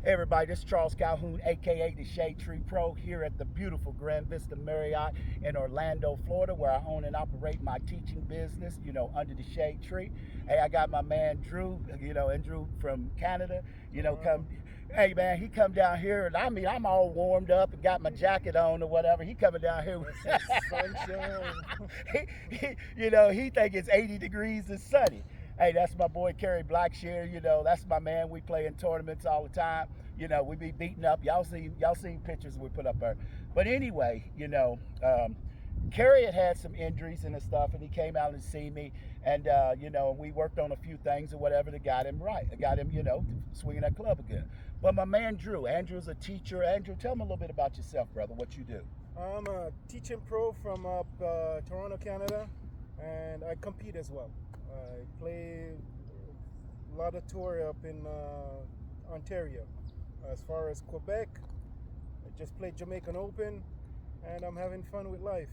Hey everybody, this is Charles Calhoun, aka the Shade Tree Pro, here at the beautiful Grand Vista Marriott in Orlando, Florida, where I own and operate my teaching business, under the Shade Tree. Hey, I got my man Drew, Andrew from Canada, come. Hey man, he come down here, and I'm all warmed up and got my jacket on or whatever. He coming down here with sunshine. he think it's 80 degrees and sunny. Hey, that's my boy Kerry Blackshear. That's my man. We play in tournaments all the time. We be beating up. Y'all seen pictures we put up there. But anyway, Kerry had some injuries and stuff, and he came out and see me, and we worked on a few things or whatever that got him right. I got him, swinging that club again. But my man Andrew's a teacher. Andrew, tell me a little bit about yourself, brother. What you do? I'm a teaching pro from up Toronto, Canada, and I compete as well. I play a lot of tour up in Ontario. As far as Quebec, I just played Jamaican Open, and I'm having fun with life.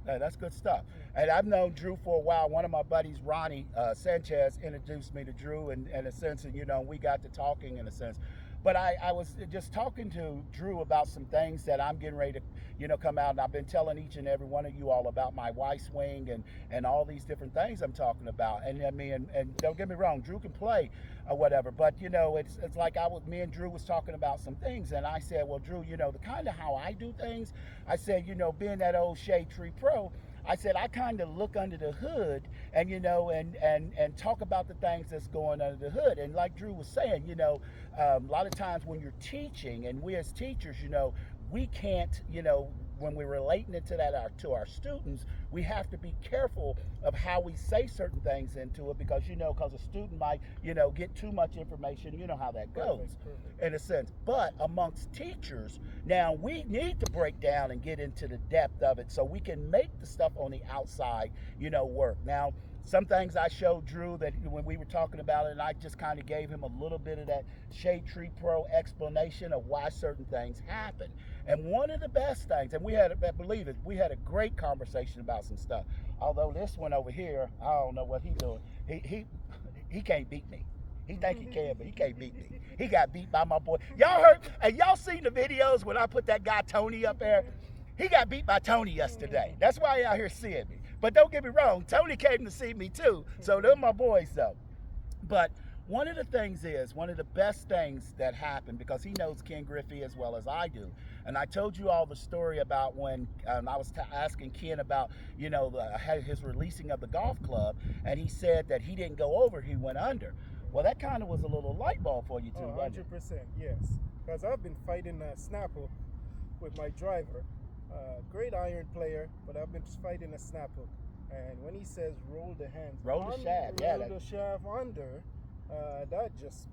Hey, that's good stuff. And I've known Drew for a while. One of my buddies, Ronnie Sanchez, introduced me to Drew in a sense, and we got to talking in a sense. But I was just talking to Drew about some things that I'm getting ready to, come out. And I've been telling each and every one of you all about my Y swing and all these different things I'm talking about. And and don't get me wrong, Drew can play or whatever. But it's like me and Drew was talking about some things, and I said, well, Drew, the kind of how I do things. I said, being that old Shade Tree Pro, I said I kind of look under the hood and and talk about the things that's going under the hood. And like Drew was saying, a lot of times when you're teaching, and we as teachers, we can't, when we're relating it to that to our students, we have to be careful of how we say certain things into it because a student might get too much information. You know how that goes. Perfect. In a sense. But amongst teachers, now we need to break down and get into the depth of it so we can make the stuff on the outside work. Now, some things I showed Drew that when we were talking about it, and I just kind of gave him a little bit of that Shade Tree Pro explanation of why certain things happen. And one of the best things, and we had a great conversation about some stuff. Although this one over here, I don't know what he's doing. He can't beat me. He think he can, but he can't beat me. He got beat by my boy. Y'all heard, and y'all seen the videos when I put that guy Tony up there? He got beat by Tony yesterday. That's why he out here seeing me. But don't get me wrong, Tony came to see me too. So they're my boys though. But one of the best things that happened, because he knows Ken Griffey as well as I do. And I told you all the story about when I was asking Ken about, his releasing of the golf club. And he said that he didn't go over, he went under. Well, that kind of was a little light bulb for you too, wasn't it? 100%, yes. Because I've been fighting a snapper with my driver. Great iron player, but I've been fighting a snap hook. And when he says roll the hands, roll the shaft, the shaft under, that just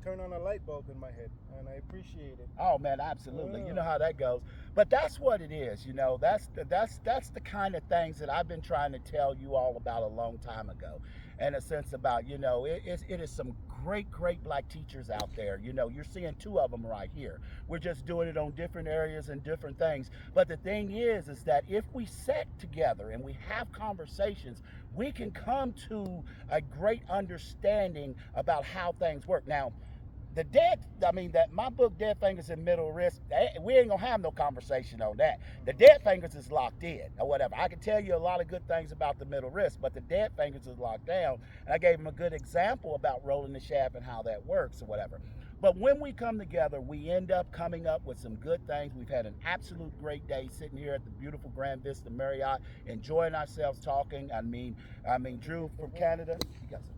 turned on a light bulb in my head, and I appreciate it. Oh man, absolutely. You know how that goes. But that's what it is. That's the kind of things that I've been trying to tell you all about a long time ago. In a sense about, it is some great black teachers out there. You're seeing two of them right here. We're just doing it on different areas and different things. But the thing is that if we sit together and we have conversations, we can come to a great understanding about how things work. Now, my book, Dead Fingers and Middle Wrist, we ain't gonna have no conversation on that. The dead fingers is locked in or whatever. I can tell you a lot of good things about the middle wrist, but the dead fingers is locked down. And I gave him a good example about rolling the shaft and how that works or whatever. But when we come together, we end up coming up with some good things. We've had an absolute great day sitting here at the beautiful Grand Vista Marriott, enjoying ourselves talking. Drew from Canada. You got some.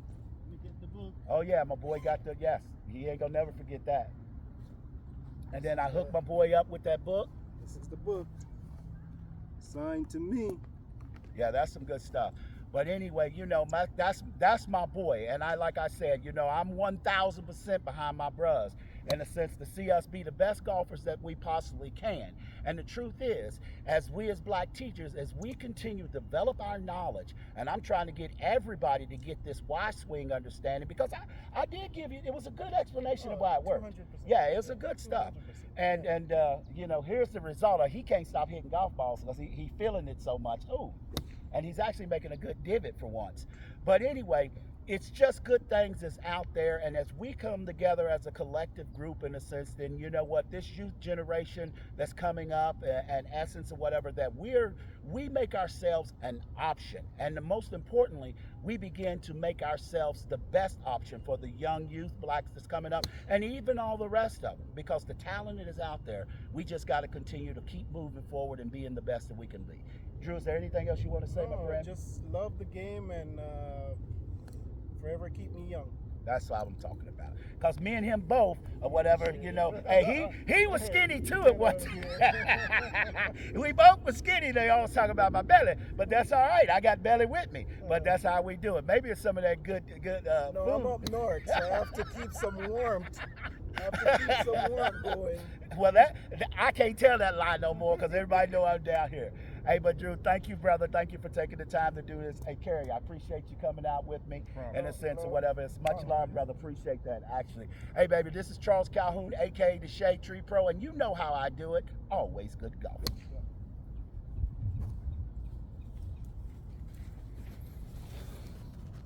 You get the book. Oh yeah, my boy got yes. He ain't gonna never forget that. And then I hooked my boy up with that book. This is the book. Signed to me. Yeah, that's some good stuff. But anyway, that's my boy. And like I said, I'm 1,000% behind my bros in a sense to see us be the best golfers that we possibly can. And the truth is, as we as black teachers, as we continue to develop our knowledge, and I'm trying to get everybody to get this Y swing understanding, because I did give you, it was a good explanation of why it worked. 200%. Yeah, it's a good stuff. 200%. And here's the result. He can't stop hitting golf balls because he feeling it so much. Ooh. And he's actually making a good divot for once. But anyway, it's just good things that's out there, and as we come together as a collective group in a sense, then you know what, this youth generation that's coming up, and essence of whatever, that we make ourselves an option, and the most importantly, we begin to make ourselves the best option for the young youth blacks that's coming up, and even all the rest of them, because the talent is out there. We just got to continue to keep moving forward and being the best that we can be. Drew, is there anything else you want to say, my friend? Just love the game and forever keep me young. That's what I'm talking about. Because me and him both, or whatever, you know, hey, he was skinny too at one time. We both were skinny. They always talk about my belly, but that's all right. I got belly with me, but that's how we do it. Maybe it's some of that good No, food. I'm up north, so I have to keep some warmth. I have to keep some warmth going. Well, I can't tell that lie no more because everybody know I'm down here. Hey, but Drew, thank you, brother. Thank you for taking the time to do this. Hey, Kerry, I appreciate you coming out with me in a sense or whatever. It's much love, brother. Appreciate that, actually. Hey, baby, this is Charles Calhoun, a.k.a. the Shade Tree Pro, and you know how I do it. Always good golf.